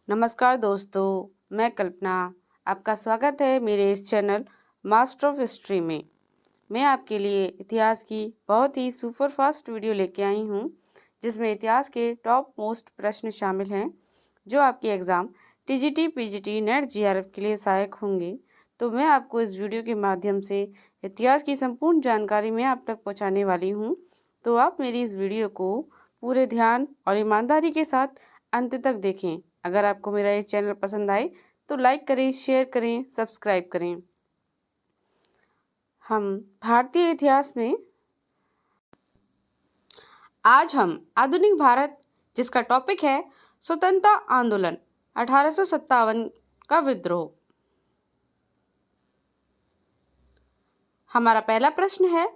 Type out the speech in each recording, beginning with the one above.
नमस्कार दोस्तों, मैं कल्पना। आपका स्वागत है मेरे इस चैनल मास्टर ऑफ हिस्ट्री में। मैं आपके लिए इतिहास की बहुत ही सुपर फास्ट वीडियो लेके आई हूँ, जिसमें इतिहास के टॉप मोस्ट प्रश्न शामिल हैं जो आपके exam TGT, PGT, net, GRF के लिए सहायक होंगे। तो मैं आपको इस वीडियो के माध्यम से इतिहास की संपूर्ण जानकारी मैं आप तक पहुँचाने वाली हूँ। तो आप मेरी इस वीडियो को पूरे ध्यान और ईमानदारी के साथ अंत तक देखें। अगर आपको मेरा ये चैनल पसंद आए तो लाइक करें, शेयर करें, सब्सक्राइब करें। हम भारतीय इतिहास में आज हम आधुनिक भारत, जिसका टॉपिक है स्वतंत्रता आंदोलन 1857 का विद्रोह। हमारा पहला प्रश्न है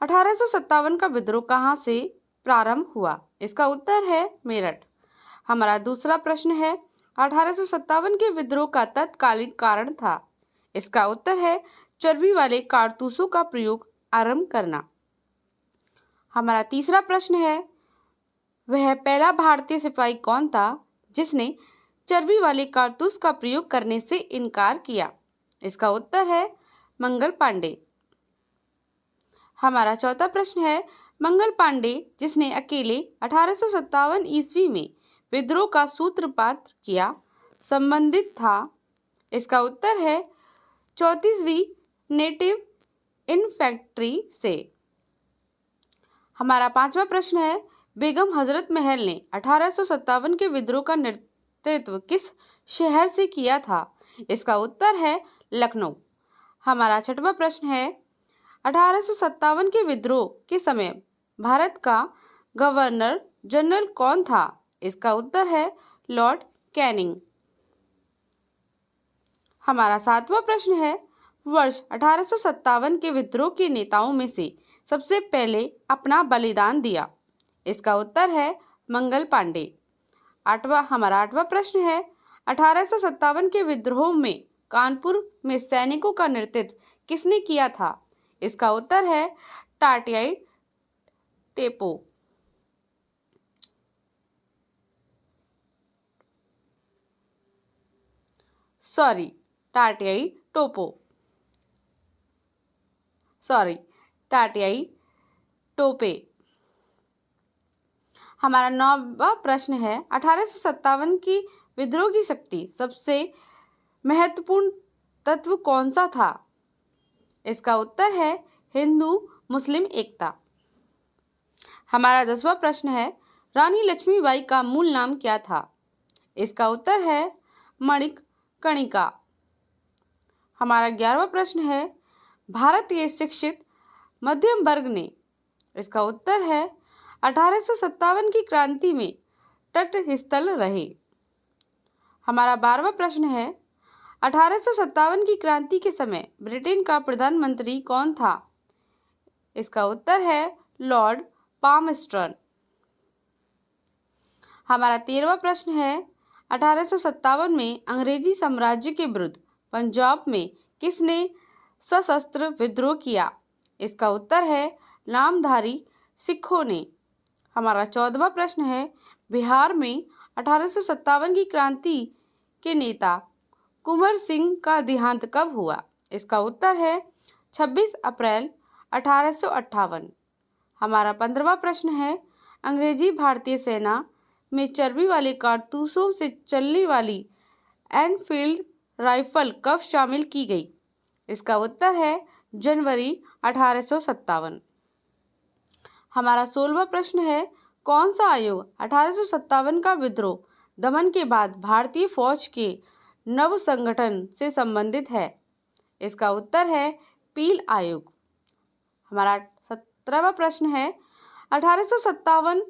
1857 का विद्रोह कहाँ से प्रारंभ हुआ? इसका उत्तर है मेरठ। हमारा दूसरा प्रश्न है 1857 के विद्रोह का तत्कालीन कारण था। इसका उत्तर है चर्बी वाले कारतूसों का प्रयोग आरंभ करना। हमारा तीसरा प्रश्न है वह पहला भारतीय सिपाही कौन था जिसने चर्बी वाले कारतूस का प्रयोग करने से इनकार किया? इसका उत्तर है मंगल पांडे। हमारा चौथा प्रश्न है मंगल पांडे जिसने अकेले 1857 ईस्वी में विद्रोह का सूत्रपात किया, संबंधित था? इसका उत्तर है 34वीं नेटिव इन्फैंट्री से। हमारा पांचवा प्रश्न है बेगम हजरत महल ने 1857 के विद्रोह का नेतृत्व किस शहर से किया था? इसका उत्तर है लखनऊ। हमारा छठवां प्रश्न है 1857 के विद्रोह के समय भारत का गवर्नर जनरल कौन था? इसका उत्तर है लॉर्ड कैनिंग। हमारा सातवां प्रश्न है वर्ष 1857 के विद्रोह के नेताओं में से सबसे पहले अपना बलिदान दिया? इसका उत्तर है मंगल पांडे। हमारा आठवां प्रश्न है 1857 के विद्रोह में कानपुर में सैनिकों का नेतृत्व किसने किया था? इसका उत्तर है टाटियाई टेपो। टाटियाई टोपे। हमारा नौवां प्रश्न है 1857 की विद्रोह की शक्ति सबसे महत्वपूर्ण तत्व कौन सा था? इसका उत्तर है हिंदू मुस्लिम एकता। हमारा 10वां प्रश्न है रानी लक्ष्मीबाई का मूल नाम क्या था? इसका उत्तर है मणिकर्णिका। हमारा 11वां प्रश्न है भारत के शिक्षित मध्यम वर्ग ने, इसका उत्तर है 1857 की क्रांति में तटस्थल रहे। हमारा 12वां प्रश्न है 1857 की क्रांति के समय ब्रिटेन का प्रधानमंत्री कौन था? इसका उत्तर है लॉर्ड पामस्टर्न। हमारा 13वां प्रश्न है 1857 में अंग्रेजी साम्राज्य के विरुद्ध पंजाब में किसने सशस्त्र विद्रोह किया? इसका उत्तर है नामधारी सिखों ने। हमारा 14वां प्रश्न है बिहार में 1857 की क्रांति के नेता कुंवर सिंह का देहांत कब हुआ? इसका उत्तर है 26 अप्रैल 1858। हमारा 15वां प्रश्न है अंग्रेजी भारतीय सेना में चर्बी वाले कारतूसों से चलने वाली एनफील्ड राइफल कब शामिल की गई? इसका उत्तर है जनवरी 1857। हमारा 16वां प्रश्न है कौन सा आयोग 1857 का विद्रोह दमन के बाद भारतीय फौज के नव संगठन से संबंधित है? इसका उत्तर है पील आयोग। हमारा 17वां प्रश्न है 1857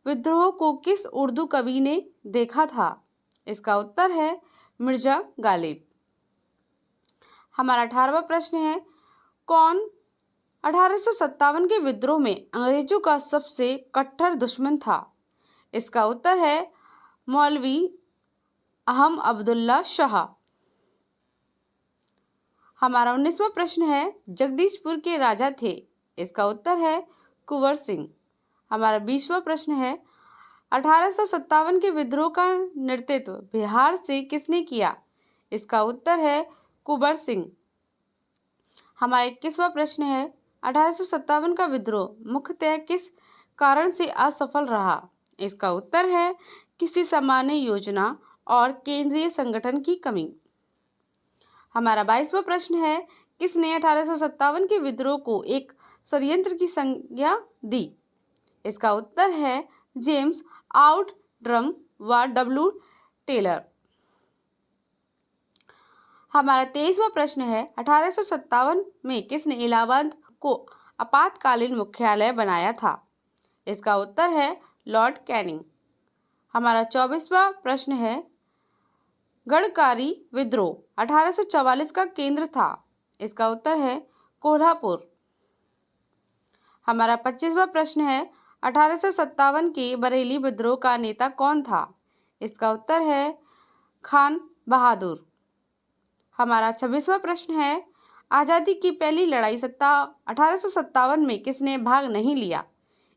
विद्रोह को किस उर्दू कवि ने देखा था? इसका उत्तर है मिर्जा गालिब। हमारा 18वां प्रश्न है कौन 1857 के विद्रोह में अंग्रेजों का सबसे कट्टर दुश्मन था? इसका उत्तर है मौलवी अहमद अब्दुल्ला शाह। हमारा 19वां प्रश्न है जगदीशपुर के राजा थे? इसका उत्तर है कुंवर सिंह। हमारा 20वां प्रश्न है 1857 के विद्रोह का नेतृत्व बिहार से किसने किया? इसका उत्तर है कुंवर सिंह। हमारा 21वां प्रश्न है, 1857 का विद्रोह मुख्यतः किस कारण से असफल रहा? इसका उत्तर है किसी सामान्य योजना और केंद्रीय संगठन की कमी। हमारा 22वां प्रश्न है, किसने 1857 के विद्रोह को एक षड्यंत्र की संज्ञा दी? इसका उत्तर है जेम्स आउटड्रम व डब्ल्यू टेलर। हमारा 23वां प्रश्न है, 1857 में किसने इलाहाबाद को आपातकालीन मुख्यालय बनाया था? इसका उत्तर है लॉर्ड कैनिंग। हमारा 24वां प्रश्न है, गढ़कारी विद्रोह 1844 का केंद्र था? इसका उत्तर है कोल्हापुर। हमारा 25वां प्रश्न है, 1857 के बरेली विद्रोह का नेता कौन था? इसका उत्तर है खान बहादुर। हमारा 26वां प्रश्न है, आज़ादी की पहली लड़ाई 1857 में किसने भाग नहीं लिया?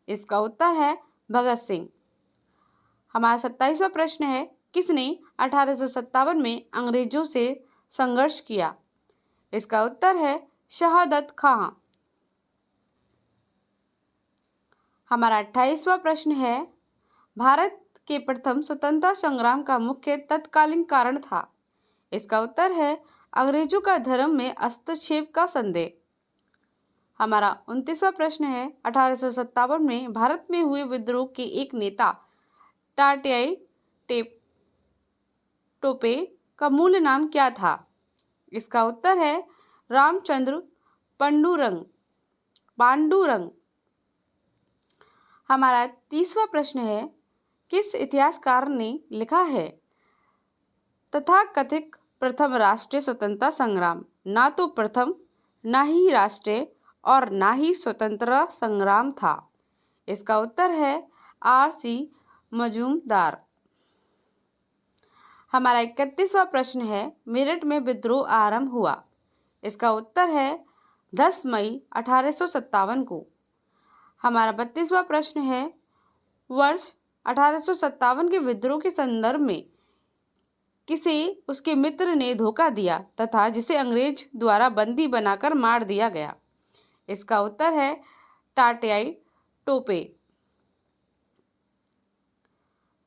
इसका उत्तर है भगत सिंह। हमारा 27वां प्रश्न है, किसने 1857 में अंग्रेजों से संघर्ष किया? इसका उत्तर है शहादत खां। हमारा 28वां प्रश्न है, भारत के प्रथम स्वतंत्रता संग्राम का मुख्य तत्कालीन कारण था? इसका उत्तर है अंग्रेजों का धर्म में हस्तक्षेप का संदेह। हमारा 29वां प्रश्न है, 1857 में भारत में हुए विद्रोह के एक नेता टाटाई टोपे का मूल नाम क्या था? इसका उत्तर है रामचंद्र पांडुरंग। हमारा 30वां प्रश्न है, किस इतिहासकार ने लिखा है तथाकथित प्रथम राष्ट्रीय स्वतंत्रता संग्राम ना तो प्रथम, ना ही राष्ट्रीय और ना ही स्वतंत्रता संग्राम था? इसका उत्तर है R.C. मजूमदार। हमारा 31वां प्रश्न है, मेरठ में विद्रोह आरंभ हुआ? इसका उत्तर है 10 मई 1857 को। हमारा 32वां प्रश्न है, वर्ष 1857 के विद्रोह के संदर्भ में किसे उसके मित्र ने धोखा दिया तथा जिसे अंग्रेज द्वारा बंदी बनाकर मार दिया गया? इसका उत्तर है टाटाई टोपे।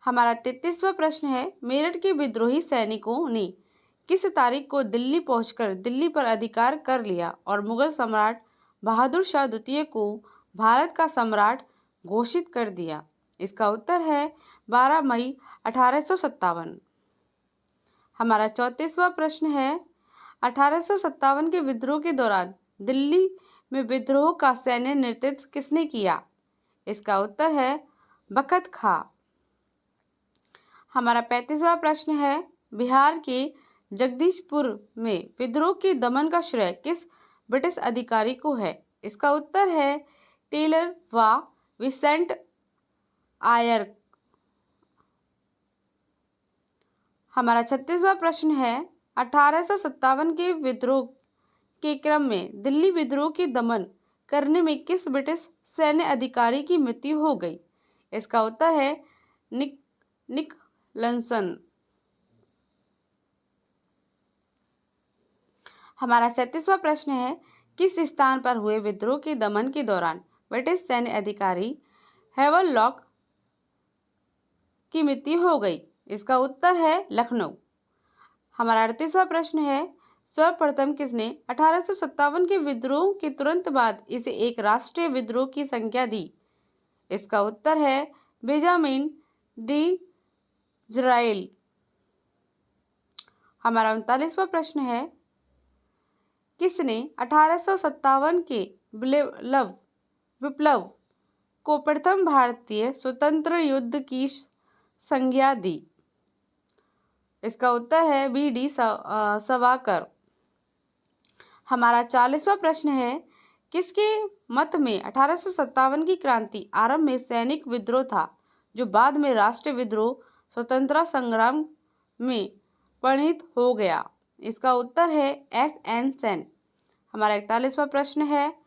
हमारा 33वां प्रश्न है, मेरठ के विद्रोही सैनिकों ने किस तारीख को दिल्ली पहुंचकर दिल्ली पर अधिकार कर लिया और मुगल सम्राट बहादुर शाह द्वितीय को भारत का सम्राट घोषित कर दिया? इसका उत्तर है 12 मई 1857। हमारा 34वां प्रश्न है, 1857 के विद्रोह के दौरान दिल्ली में विद्रोह का सैन्य नेतृत्व किसने किया? इसका उत्तर है बखत खां। हमारा 35वां प्रश्न है, बिहार के जगदीशपुर में विद्रोह के दमन का श्रेय किस ब्रिटिश अधिकारी को है? इसका उत्तर है टेलर व विसेंट आयर। हमारा 36वां प्रश्न है, 1857 के विद्रोह के क्रम में दिल्ली विद्रोह के दमन करने में किस ब्रिटिश सैन्य अधिकारी की मृत्यु हो गई? इसका उत्तर है निकलसन। हमारा 37वां प्रश्न है, किस स्थान पर हुए विद्रोह के दमन के दौरान ब्रिटिश सैन्य अधिकारी हेवलॉक की मृत्यु हो गई? इसका उत्तर है लखनऊ। हमारा 38वां प्रश्न है, सर्वप्रथम किसने 1857 के विद्रोह के तुरंत बाद इसे एक राष्ट्रीय विद्रोह की संज्ञा दी? इसका उत्तर है बेंजामिन डिज़राएल। हमारा 39वां प्रश्न है, किसने 1857 के विप्लव को प्रथम भारतीय स्वतंत्र युद्ध की संज्ञा दी? इसका उत्तर है B.D. सावरकर। हमारा 40वां प्रश्न है, किसके मत में 1857 की क्रांति आरंभ में सैनिक विद्रोह था जो बाद में राष्ट्रीय विद्रोह स्वतंत्रता संग्राम में परिणत हो गया? इसका उत्तर है S.N. सेन। हमारा 41वां प्रश्न है,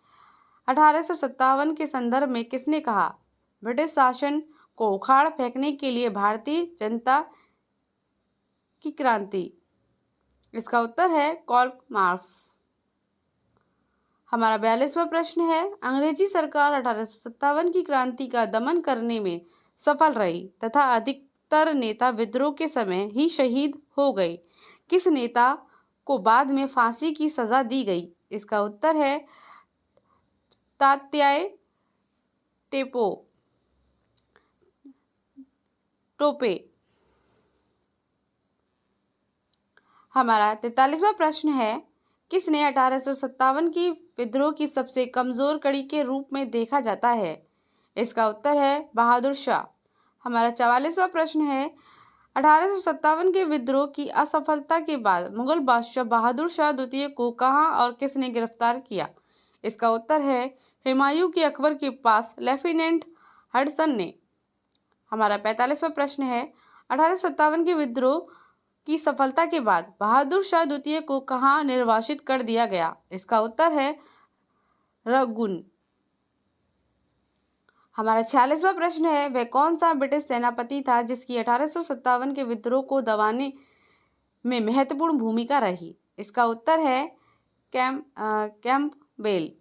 1857 के संदर्भ में किसने कहा ब्रिटिश शासन को उखाड़ फेंकने के लिए भारतीय जनता की क्रांति? इसका उत्तर है कार्ल मार्क्स। हमारा 42वां प्रश्न है, अंग्रेजी सरकार 1857 की क्रांति का दमन करने में सफल रही तथा अधिकतर नेता विद्रोह के समय ही शहीद हो गए। किस नेता को बाद में फांसी की सजा दी गई? इसका उत्तर है तात्याय टोपे। हमारा 43वां प्रश्न है, किसने 1857 की विद्रोह की सबसे कमजोर कड़ी के रूप में देखा जाता है? इसका उत्तर है बहादुर शाह। हमारा 44वां प्रश्न है, 1857 के विद्रोह की असफलता के बाद मुगल बादशाह बहादुर शाह द्वितीय को कहां और किसने गिरफ्तार किया? इसका उत्तर है हुमायूं के अकबर के पास लेफ्टिनेंट हडसन ने। हमारा 45वां प्रश्न है, 1857 के विद्रोह की सफलता के बाद बहादुर शाह द्वितीय को कहां निर्वासित कर दिया गया? इसका उत्तर है रंगून। हमारा 46वां प्रश्न है, वह कौन सा ब्रिटिश सेनापति था जिसकी 1857 के विद्रोह को दबाने में महत्वपूर्ण भूमिका रही? इसका उत्तर है कैंपबेल।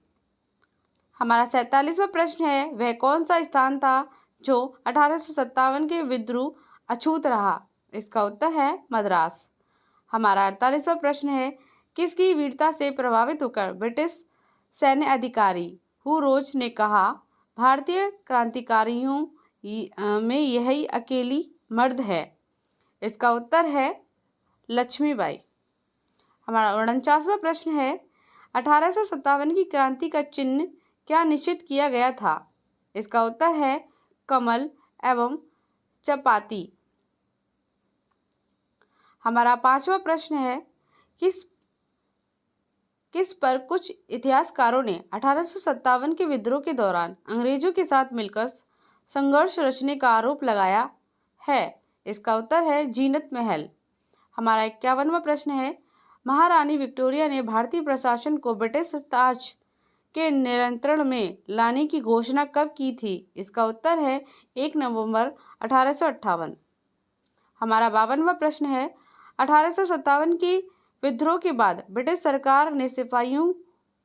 हमारा 47वां प्रश्न है, वह कौन सा स्थान था जो 1857 के विद्रोह अछूत रहा? इसका उत्तर है मद्रास। हमारा 48वां प्रश्न है, किसकी वीरता से प्रभावित होकर ब्रिटिश सैन्य अधिकारी हुरोज ने कहा, भारतीय क्रांतिकारियों में यही अकेली मर्द है? इसका उत्तर है लक्ष्मीबाई। हमारा 49वां प्रश्न है, 1857 की क्रांति का चिन्ह क्या निश्चित किया गया था? इसका उत्तर है कमल एवं चपाती। हमारा 5वां प्रश्न है, किस पर कुछ इतिहासकारों ने 1857 के विद्रोह के दौरान अंग्रेजों के साथ मिलकर संघर्ष रचने का आरोप लगाया है? इसका उत्तर है जीनत महल। हमारा 51वां प्रश्न है, महारानी विक्टोरिया ने भारतीय प्रशासन को ब्रिटिश ताज के नियंत्रण में लाने की घोषणा कब की थी? इसका उत्तर है 1 नवंबर 1858। हमारा 52वां प्रश्न है, 1857 की विद्रोह के बाद ब्रिटिश सरकार ने सिपाहियों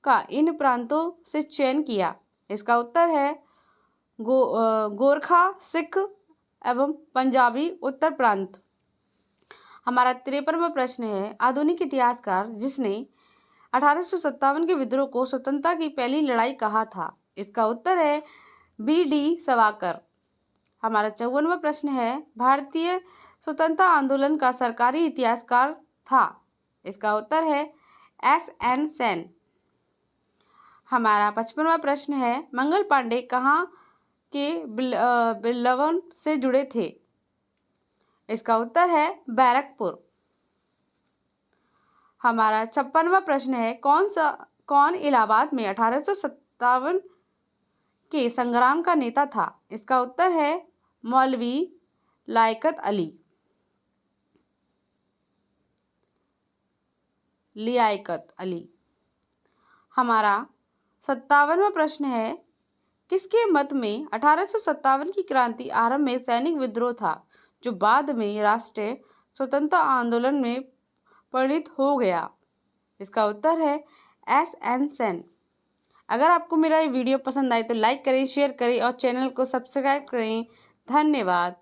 का इन प्रांतों से चयन किया? इसका उत्तर है गोरखा, सिख एवं पंजाबी उत्तर प्रांत। हमारा 53वां प्रश्न है, आधुनिक इतिहासकार जिसने 1857 के विद्रोह को स्वतंत्रता की पहली लड़ाई कहा था? इसका उत्तर है B.D. सावरकर। हमारा 54वां प्रश्न है, भारतीय स्वतंत्रता आंदोलन का सरकारी इतिहासकार था? इसका उत्तर है S.N. सेन। हमारा 55वां प्रश्न है, मंगल पांडे कहाँ के बिल्लवन से जुड़े थे? इसका उत्तर है बैरकपुर। हमारा 56वां प्रश्न है, कौन इलाहाबाद में 1857 के संग्राम का नेता था? इसका उत्तर है मौलवी लियाकत अली। हमारा 57वां प्रश्न है, किसके मत में 1857 की क्रांति आरंभ में सैनिक विद्रोह था जो बाद में राष्ट्रीय स्वतंत्रता आंदोलन में परिणत हो गया? इसका उत्तर है S.N. सेन। अगर आपको मेरा ये वीडियो पसंद आए तो लाइक करें, शेयर करें और चैनल को सब्सक्राइब करें। धन्यवाद।